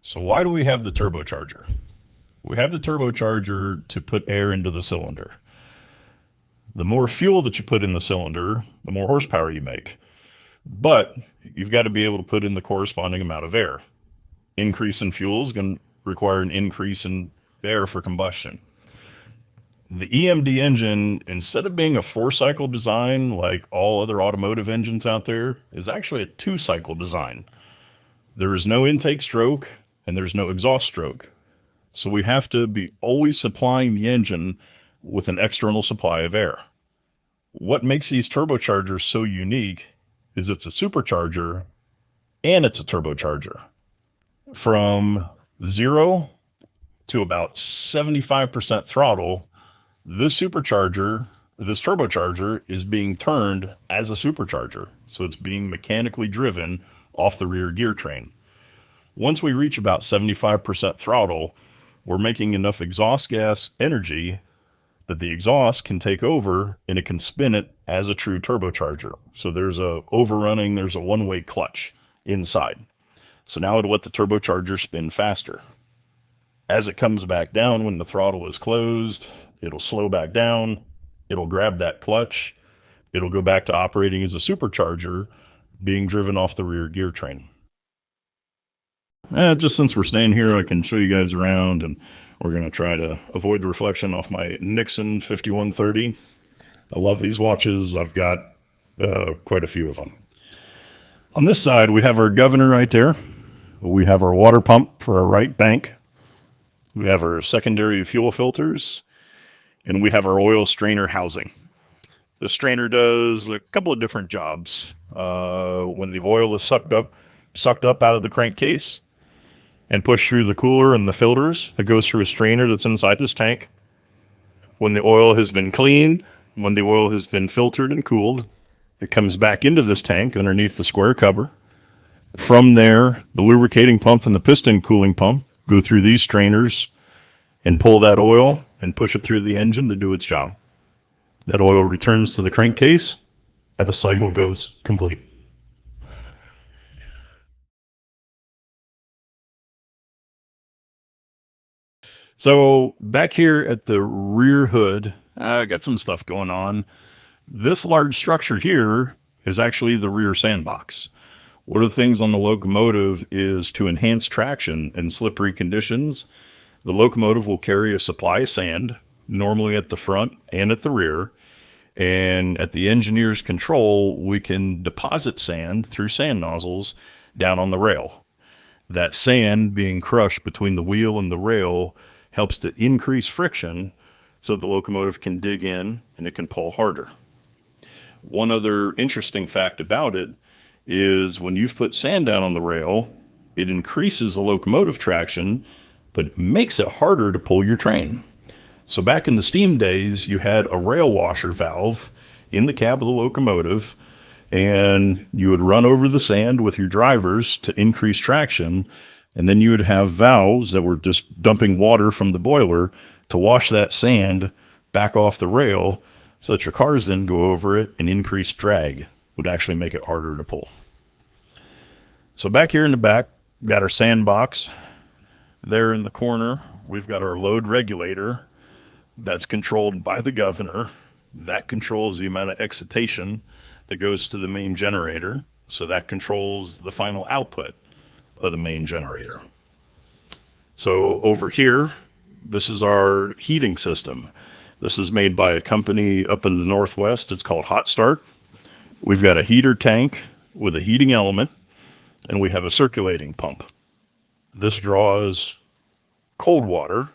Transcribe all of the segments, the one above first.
So why do we have the turbocharger? We have the turbocharger to put air into the cylinder. The more fuel that you put in the cylinder, the more horsepower you make. But you've got to be able to put in the corresponding amount of air. Increase in fuel is going to require an increase in air for combustion. The EMD engine, instead of being a 4-cycle design like all other automotive engines out there, is actually a 2-cycle design. There is no intake stroke and there's no exhaust stroke. So we have to be always supplying the engine with an external supply of air. What makes these turbochargers so unique is it's a supercharger and it's a turbocharger. From 0 to about 75% throttle, this turbocharger is being turned as a supercharger. So it's being mechanically driven off the rear gear train. Once we reach about 75% throttle, we're making enough exhaust gas energy that the exhaust can take over and it can spin it as a true turbocharger. So there's a one-way clutch inside. So now it'll let the turbocharger spin faster. As it comes back down when the throttle is closed, it'll slow back down, it'll grab that clutch, it'll go back to operating as a supercharger, being driven off the rear gear train. Just since we're staying here, I can show you guys around, and we're going to try to avoid the reflection off my Nixon 5130. I love these watches. I've got quite a few of them. On this side, we have our governor right there. We have our water pump for our right bank. We have our secondary fuel filters, and we have our oil strainer housing. The strainer does a couple of different jobs. When the oil is sucked up out of the crankcase and pushed through the cooler and the filters, it goes through a strainer that's inside this tank. When the oil has been cleaned, when the oil has been filtered and cooled, it comes back into this tank underneath the square cover. From there, the lubricating pump and the piston cooling pump go through these strainers and pull that oil and push it through the engine to do its job. That oil returns to the crankcase and the cycle goes complete. So back here at the rear hood, I got some stuff going on. This large structure here is actually the rear sandbox. One of the things on the locomotive is to enhance traction in slippery conditions. The locomotive will carry a supply of sand, normally at the front and at the rear. And at the engineer's control, we can deposit sand through sand nozzles down on the rail. That sand being crushed between the wheel and the rail helps to increase friction so the locomotive can dig in and it can pull harder. One other interesting fact about it is when you've put sand down on the rail, it increases the locomotive traction, but it makes it harder to pull your train. So back in the steam days, you had a rail washer valve in the cab of the locomotive, and you would run over the sand with your drivers to increase traction, and then you would have valves that were just dumping water from the boiler to wash that sand back off the rail so that your cars then go over it and increase drag would actually make it harder to pull. So back here in the back, we've got our sandbox. There in the corner, we've got our load regulator that's controlled by the governor. That controls the amount of excitation that goes to the main generator. So that controls the final output of the main generator. So over here, this is our heating system. This is made by a company up in the Northwest. It's called Hot Start. We've got a heater tank with a heating element, and we have a circulating pump. This draws cold water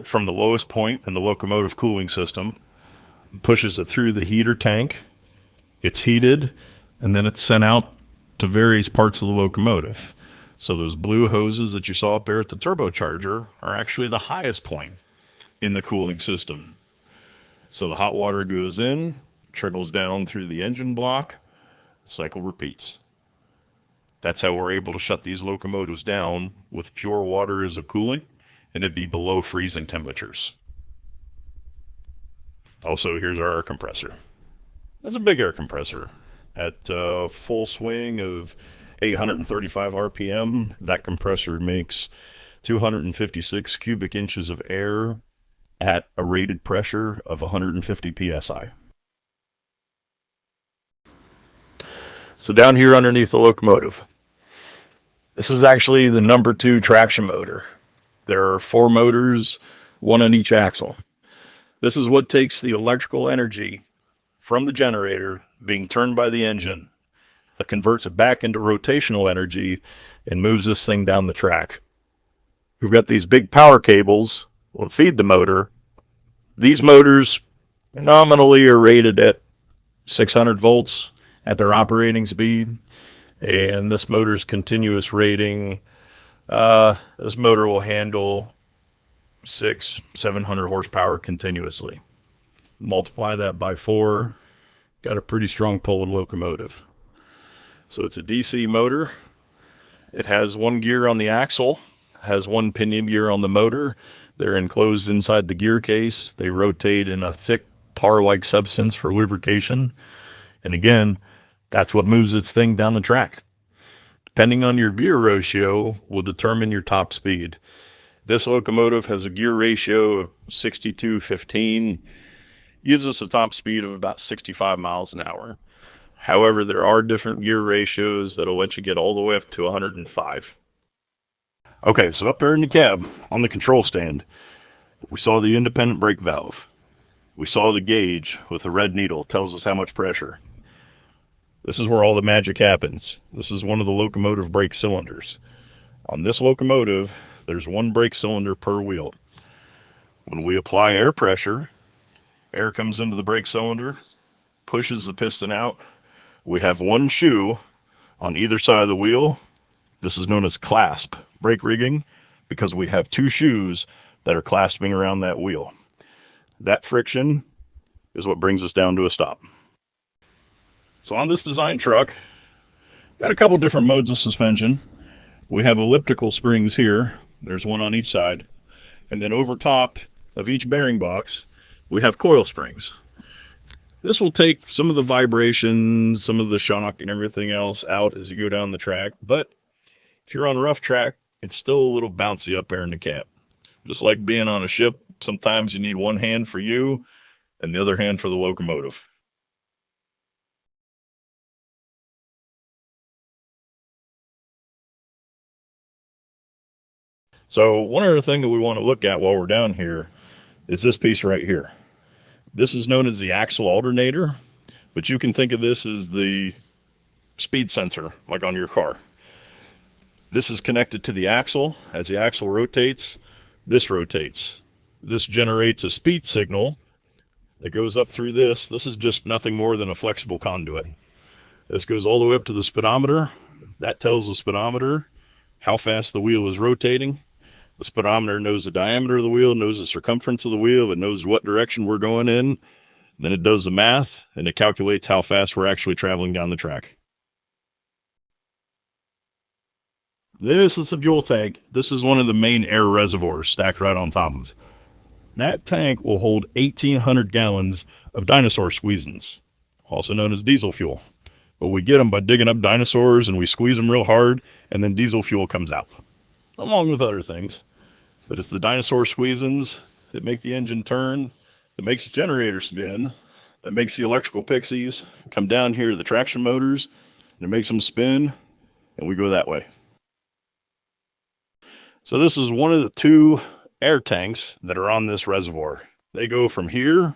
from the lowest point in the locomotive cooling system, pushes it through the heater tank. It's heated, and then it's sent out to various parts of the locomotive. So those blue hoses that you saw up there at the turbocharger are actually the highest point in the cooling system. So the hot water goes in, trickles down through the engine block, the cycle repeats. That's how we're able to shut these locomotives down with pure water as a cooling, and it'd be below freezing temperatures. Also, here's our air compressor. That's a big air compressor. At full swing of 835 RPM. That compressor makes 256 cubic inches of air at a rated pressure of 150 psi. So down here underneath the locomotive, this is actually the number 2 traction motor. There are 4 motors, 1 on each axle. This is what takes the electrical energy from the generator being turned by the engine that converts it back into rotational energy and moves this thing down the track. We've got these big power cables that feed the motor. These motors nominally are rated at 600 volts at their operating speed, and this motor's continuous rating, this motor will handle 700 horsepower continuously. Multiply that by 4, got a pretty strong pulling locomotive. So it's a DC motor. It has 1 gear on the axle, has 1 pinion gear on the motor. They're enclosed inside the gear case. They rotate in a thick tar-like substance for lubrication. And again, that's what moves this thing down the track. Depending on your gear ratio will determine your top speed. This locomotive has a gear ratio of 62-15, gives us a top speed of about 65 miles an hour. However, there are different gear ratios that'll let you get all the way up to 105. Okay, so up there in the cab, on the control stand, we saw the independent brake valve. We saw the gauge with the red needle, tells us how much pressure. This is where all the magic happens. This is one of the locomotive brake cylinders. On this locomotive, there's 1 brake cylinder per wheel. When we apply air pressure, air comes into the brake cylinder, pushes the piston out. We have 1 shoe on either side of the wheel. This is known as clasp brake rigging because we have 2 shoes that are clasping around that wheel. That friction is what brings us down to a stop. So on this design truck, got a couple different modes of suspension. We have elliptical springs here. There's 1 on each side. And then over top of each bearing box, we have coil springs. This will take some of the vibration, some of the shock and everything else out as you go down the track. But if you're on a rough track, it's still a little bouncy up there in the cab. Just like being on a ship, sometimes you need 1 hand for you and the other hand for the locomotive. So one other thing that we want to look at while we're down here is this piece right here. This is known as the axle alternator, but you can think of this as the speed sensor, like on your car. This is connected to the axle. As the axle rotates, this rotates. This generates a speed signal that goes up through this. This is just nothing more than a flexible conduit. This goes all the way up to the speedometer. That tells the speedometer how fast the wheel is rotating. The speedometer knows the diameter of the wheel, knows the circumference of the wheel, it knows what direction we're going in. Then it does the math, and it calculates how fast we're actually traveling down the track. This is the fuel tank. This is one of the main air reservoirs stacked right on top of it. That tank will hold 1,800 gallons of dinosaur squeezins, also known as diesel fuel. But we get them by digging up dinosaurs, and we squeeze them real hard, and then diesel fuel comes out, along with other things. But it's the dinosaur squeezins that make the engine turn, that makes the generator spin, that makes the electrical pixies come down here to the traction motors, and it makes them spin, and we go that way. So this is one of the 2 air tanks that are on this reservoir. They go from here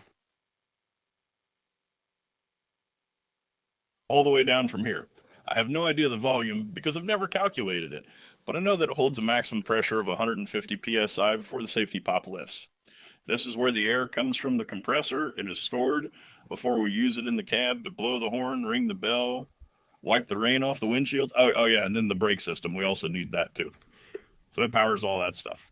all the way down from here. I have no idea the volume because I've never calculated it, but I know that it holds a maximum pressure of 150 psi before the safety pop lifts. This is where the air comes from the compressor. It is stored before we use it in the cab to blow the horn, ring the bell, wipe the rain off the windshield. Oh yeah, and then the brake system. We also need that too. So it powers all that stuff.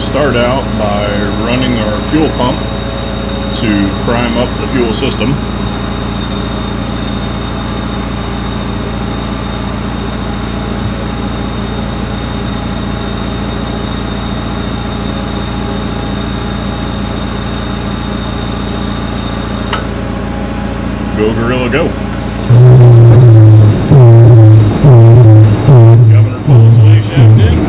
start out by running our fuel pump to prime up the fuel system. Go Gorilla go. Governor pulls the lay shaft in.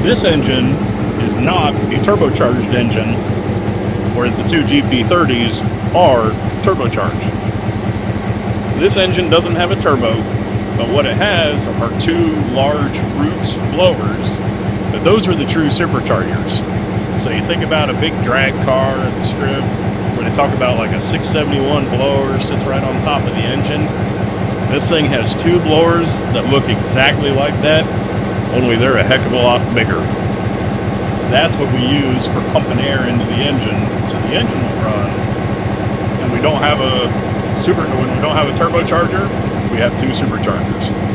This engine is not a turbocharged engine, where the two GP30s are turbocharged. This engine doesn't have a turbo, but what it has are two large Roots blowers, but those are the true superchargers. So you think about a big drag car at the strip, where they talk about like a 671 blower sits right on top of the engine. This thing has two blowers that look exactly like that, only they're a heck of a lot bigger. That's what we use for pumping air into the engine, so the engine will run. And we don't have a when we don't have a turbocharger, we have two superchargers.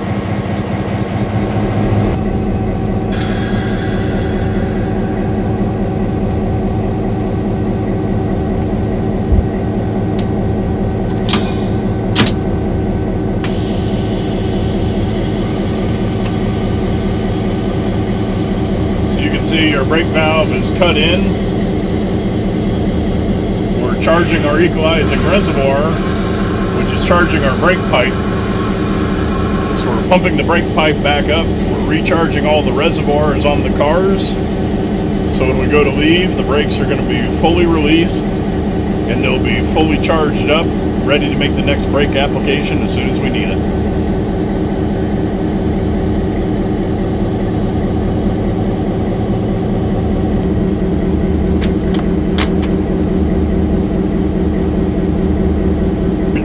Our brake valve is cut in. We're charging our equalizing reservoir, which is charging our brake pipe. So we're pumping the brake pipe back up. We're recharging all the reservoirs on the cars. So when we go to leave, the brakes are going to be fully released and they'll be fully charged up, ready to make the next brake application as soon as we need it.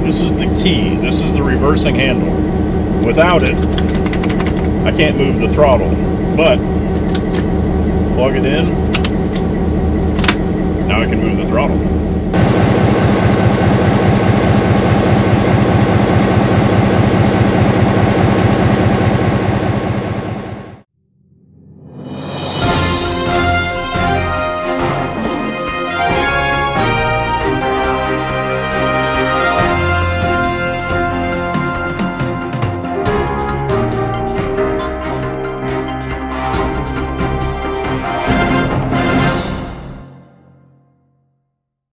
This is the key. This is the reversing handle. Without it, I can't move the throttle. But plug it in. Now I can move the throttle.